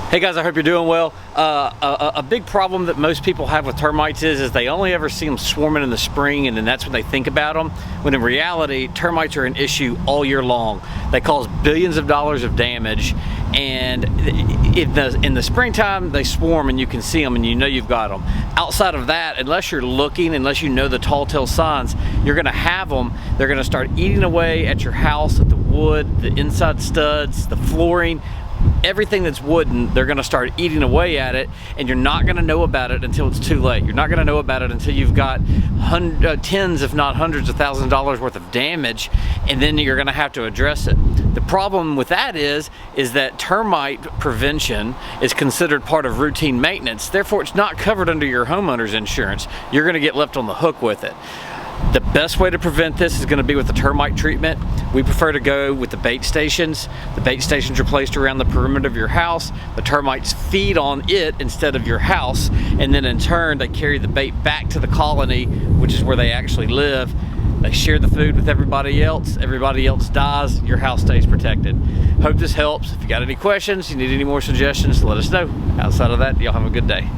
Hey guys, I hope you're doing well. A big problem that most people have with termites is they only ever see them swarming in the spring, and then that's when they think about them, when in reality termites are an issue all year long. They cause billions of dollars of damage, and in the springtime they swarm and you can see them and you know you've got them. Outside of that, unless you're looking, unless you know the tall tale signs, you're going to have them. They're going to start eating away at your house, at the wood, the inside studs, the flooring, everything that's wooden. They're going to start eating away at it, and you're not going to know about it until it's too late. You're not going to know about it until you've got tens if not hundreds of thousands of dollars worth of damage, and then you're going to have to address it. The problem with that is that termite prevention is considered part of routine maintenance. Therefore, it's not covered under your homeowner's insurance. You're going to get left on the hook with it. The best way to prevent this is going to be with the termite treatment. We prefer to go with the bait stations. The bait stations are placed around the perimeter of your house. The termites feed on it instead of your house, and then in turn they carry the bait back to the colony, which is where they actually live. They share the food with everybody else dies, your house stays protected. Hope this helps. If you got any questions, you need any more suggestions, let us know. Outside of that, y'all have a good day.